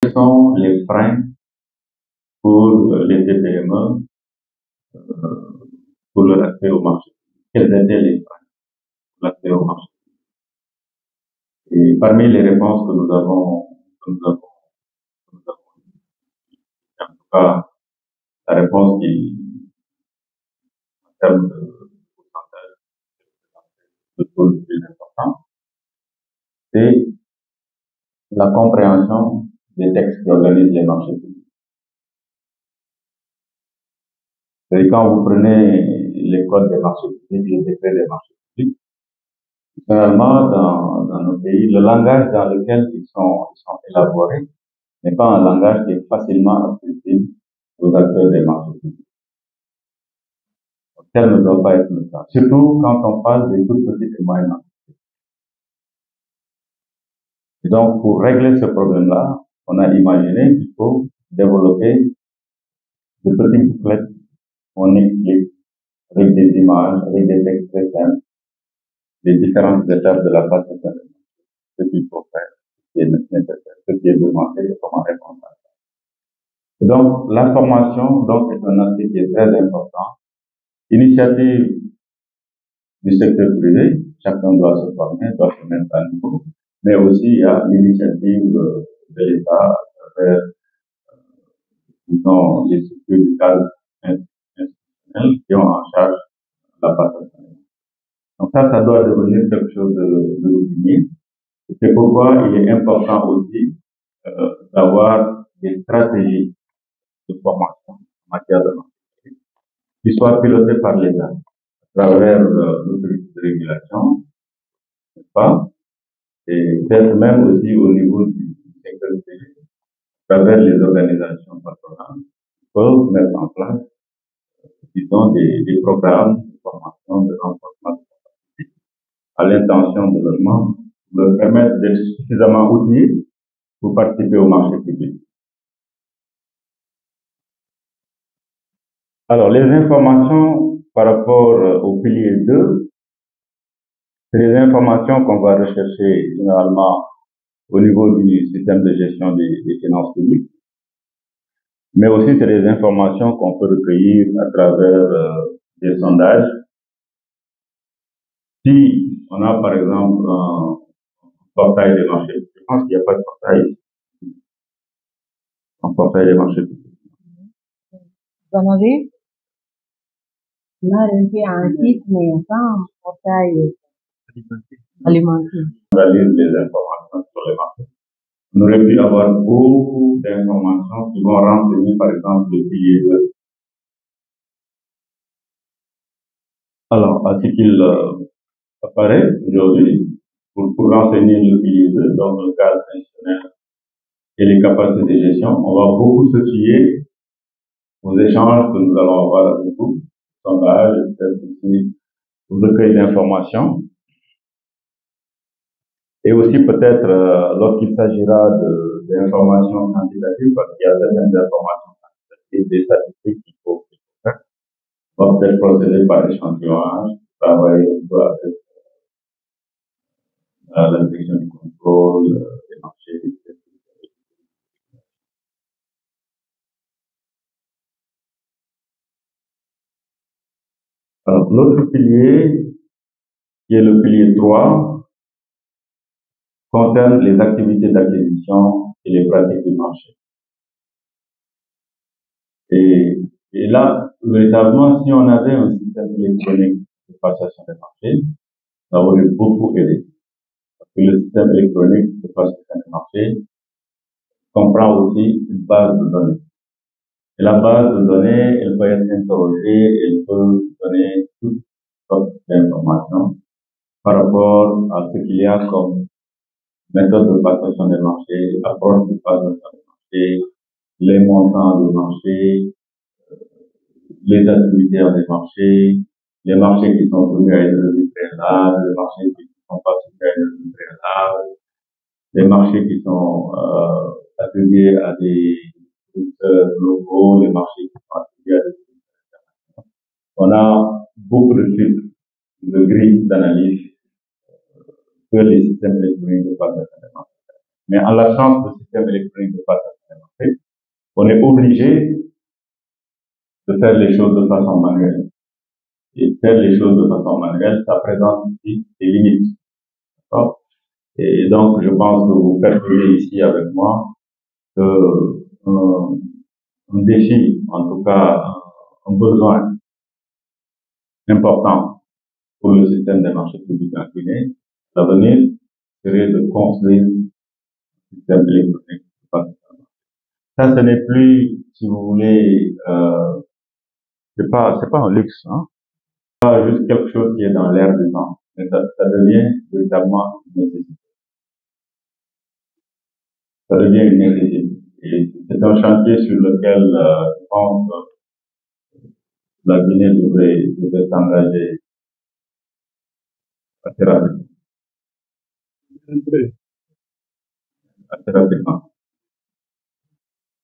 Quels sont les freins pour les TPME pour leur accès au marché? Quels étaient les freins pour l'accès au marché? Et parmi les réponses que nous avons, en tout cas, la réponse qui, en termes de pourcentage, de taux le plus important, c'est la compréhension des textes qui organisent les marchés publics. Et quand vous prenez les codes des marchés publics, les décrets des marchés publics, généralement, dans nos pays, le langage dans lequel ils sont élaborés n'est pas un langage qui est facilement accessible aux acteurs des marchés publics. Tel ne doit pas être le cas. Surtout quand on parle des toutes petites et moyennes entreprises. Et donc, pour régler ce problème-là, on a imaginé qu'il faut développer de petites bouclettes où on explique avec des images, avec des textes très simples, les différentes étapes de la phase de traitement, ce qu'il faut faire, ce qui est nécessaire, ce qui est demandé et comment répondre à ça. Et donc, la formation, donc, est un aspect qui est très important. Initiative du secteur privé, chacun doit se former, doit se mettre à niveau, mais aussi il y a l'initiative de l'État à travers, disons, les structures du cadre institutionnel qui ont en charge la passation. Donc ça doit devenir quelque chose de routinier. C'est pourquoi il est important aussi d'avoir des stratégies de formation en matière de marketing qui soient pilotées par l'État à travers l'autorité de régulation, n'est-ce pas? Et peut-être même aussi au niveau du secteur privé, à travers les organisations patronales, qui peuvent mettre en place, disons, des programmes de formation, de renforcement de capacité à l'intention de leurs membres, pour leur permettre d'être suffisamment outillés pour participer au marché public. Alors, les informations par rapport au pilier 2, c'est des informations qu'on va rechercher généralement au niveau du système de gestion des finances publiques, mais aussi c'est des informations qu'on peut recueillir à travers des sondages. Si on a par exemple un portail des marchés, je pense qu'il n'y a pas de portail, un portail des marchés publics. Vous en avez? On a un site, mais pas un portail alimentaire. On va lire les informations sur les marchés. On aurait pu avoir beaucoup d'informations qui vont renseigner par exemple le pilier 2. Alors, à ce qu'il apparaît aujourd'hui, pour renseigner le pilier 2 dans le cadre institutionnel et les capacités de gestion, on va beaucoup se fier aux échanges que nous allons avoir avec vous, sondages, peut-être aussi au recueil d'informations, et aussi peut-être lorsqu'il s'agira d'informations quantitatives, parce qu'il y a certaines informations quantitatives, des statistiques qu'il faut faire, on va peut-être procéder par échantillonnage, travailler avec la direction du contrôle des marchés, etc. Alors, l'autre pilier, qui est le pilier 3, concerne les activités d'acquisition et les pratiques du marché. Et là, véritablement, si on avait un système électronique de passation des marchés, ça aurait beaucoup aidé. Parce que le système électronique de passation des marchés comprend aussi une base de données. Et la base de données, elle peut être interrogée, elle peut donner toutes sortes d'informations par rapport à ce qu'il y a comme méthode de passation des marchés, approche de passation des marchés, les montants des marchés, les activités des marchés, les marchés qui sont soumis à une revue préalable, les marchés qui ne sont pas soumis à une revue préalable, les marchés qui sont attribués à des producteurs locaux, les marchés qui sont attribués à des producteurs internationaux. On a beaucoup de filtres, de grilles d'analyse sur les systèmes électroniques de passation des marchés. Mais en l'absence de système électronique de passation des marchés, on est obligé de faire les choses de façon manuelle. Et faire les choses de façon manuelle, ça présente aussi des limites. D'accord? Et donc, je pense que vous percevez ici avec moi que un défi, en tout cas un besoin important pour le système des marchés publics en Guinée, l'avenir serait de construire un système électronique. Ça, ce n'est plus, si vous voulez, c'est pas un luxe, hein. Pas juste quelque chose qui est dans l'air du temps, mais ça devient véritablement une nécessité. Ça devient une nécessité. Et c'est un chantier sur lequel, je pense, la Guinée devrait s'engager assez rapidement. Assez rapidement.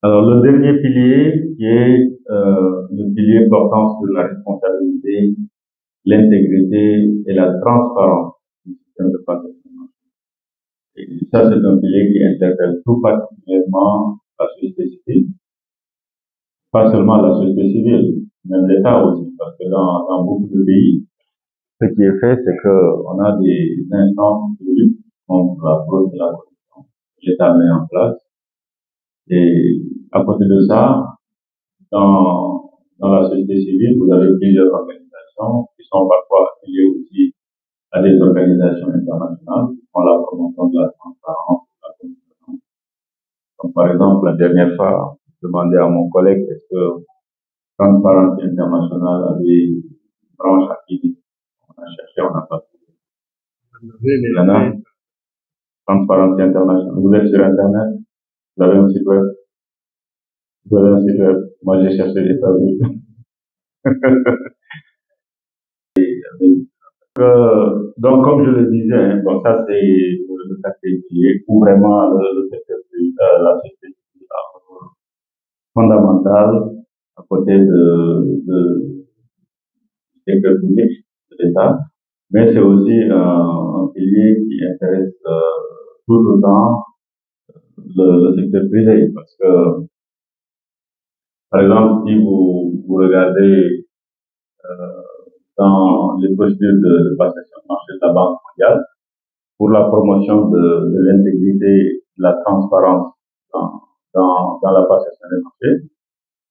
Alors, le dernier pilier, qui est le pilier portant sur la responsabilité, l'intégrité et la transparence du système de passation. Et ça, c'est un pilier qui interpelle tout particulièrement la société civile, pas seulement la société civile, même l'État aussi, parce que dans beaucoup de pays, ce qui est fait, c'est qu'on a des instances de lutte contre la fraude et la corruption. L'État met en place. Et à côté de ça, dans la société civile, vous avez plusieurs organisations qui sont parfois affiliées aussi à des organisations internationales qui font la promotion de la transparence, de la communication. Donc, par exemple, la dernière fois, je demandais à mon collègue est-ce que Transparency International avait une branche activiste. On a cherché, on n'a pas trouvé. Maintenant, Transparency International, vous êtes sur Internet, vous avez un site web. Vous avez un site web. Moi, j'ai cherché les traduits. Donc, comme je le disais, hein, bon, ça c'est le quatrième pilier où vraiment le secteur la société civile a un rôle fondamental à côté du secteur public de l'État, mais c'est aussi un pilier qui intéresse tout autant le secteur privé, parce que, par exemple, si vous regardez dans les procédures de passation de marché de la Banque mondiale, pour la promotion de l'intégrité, de la transparence dans la passation des marchés,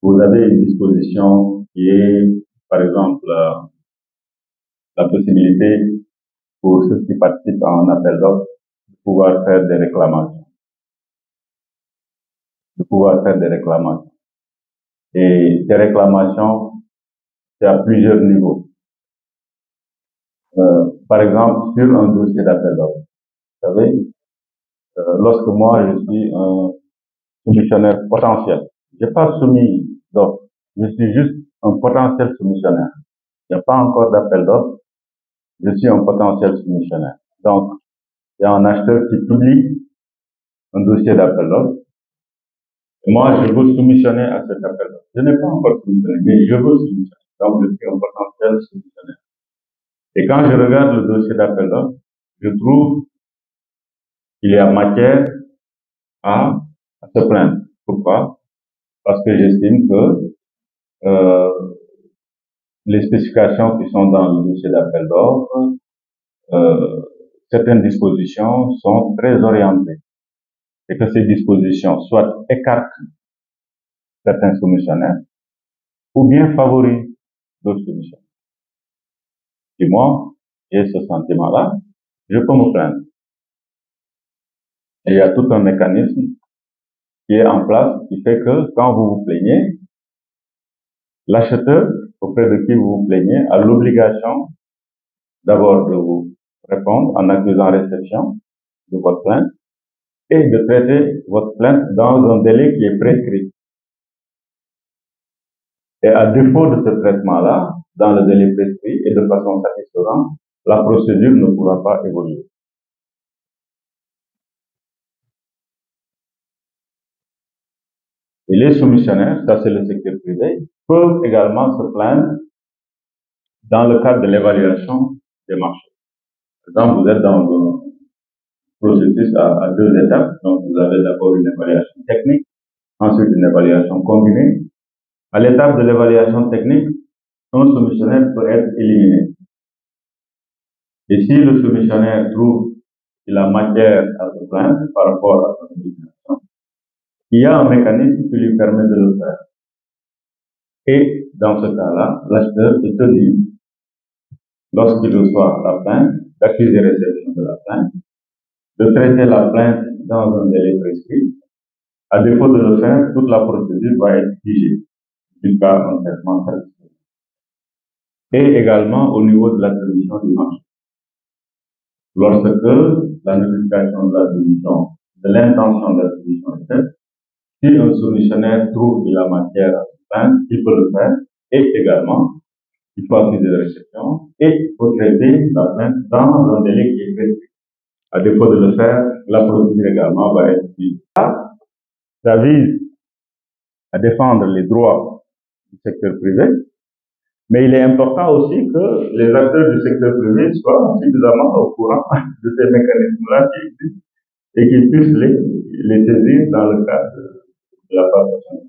vous avez une disposition qui est, par exemple, la possibilité pour ceux qui participent à un appel d'offres de pouvoir faire des réclamations. Et ces réclamations, c'est à plusieurs niveaux. Par exemple, sur un dossier d'appel d'offres, vous savez, lorsque moi je suis un soumissionnaire potentiel, j'ai pas soumis d'offre, je suis juste un potentiel soumissionnaire. Il n'y a pas encore d'appel d'offres, je suis un potentiel soumissionnaire. Donc, il y a un acheteur qui publie un dossier d'appel d'offres. Moi, je veux soumissionner à cet appel d'offres. Je n'ai pas encore soumissionné, mais je veux soumissionner. Donc, je suis un potentiel soumissionnaire. Et quand je regarde le dossier d'appel d'offres, je trouve qu'il y a matière à se plaindre. Pourquoi? Parce que j'estime que les spécifications qui sont dans le dossier d'appel d'offres, certaines dispositions sont très orientées et que ces dispositions soit écartent certains soumissionnaires ou bien favorisent d'autres soumissionnaires. Et moi, j'ai ce sentiment-là, je peux me plaindre. Et il y a tout un mécanisme qui est en place qui fait que quand vous vous plaignez, l'acheteur auprès de qui vous vous plaignez a l'obligation d'abord de vous répondre en accusant réception de votre plainte et de traiter votre plainte dans un délai qui est prescrit. Et à défaut de ce traitement-là, dans le délai prescrit et de façon satisfaisante, la procédure ne pourra pas évoluer. Et les soumissionnaires, ça c'est le secteur privé, peuvent également se plaindre dans le cadre de l'évaluation des marchés. Par exemple, vous êtes dans processus à deux étapes. Donc, vous avez d'abord une évaluation technique, ensuite une évaluation combinée. À l'étape de l'évaluation technique, un soumissionnaire peut être éliminé. Et si le soumissionnaire trouve qu'il a matière à se plaindre par rapport à son élimination, il y a un mécanisme qui lui permet de le faire. Et dans ce cas-là, l'acheteur est tenu, lorsqu'il reçoit la plainte, d'accuser réception de la plainte, de traiter la plainte dans un délai prescrit. À défaut de le faire, toute la procédure va être figée jusqu'à un traitement satisfaisant. Et également au niveau de l'attribution du marché. Lorsque la notification de l'attribution, de l'intention d'attribution est faite, si un soumissionnaire trouve qu'il a matière à se plaindre, il peut le faire. Et également, il faut accuser de réception et il faut traiter la plainte dans un délai qui est prescrit. À défaut de le faire, la procédure également va être figée. Ça vise à défendre les droits du secteur privé, mais il est important aussi que les acteurs du secteur privé soient suffisamment au courant de ces mécanismes-là qui existent et qu'ils puissent les saisir dans le cadre de la passation.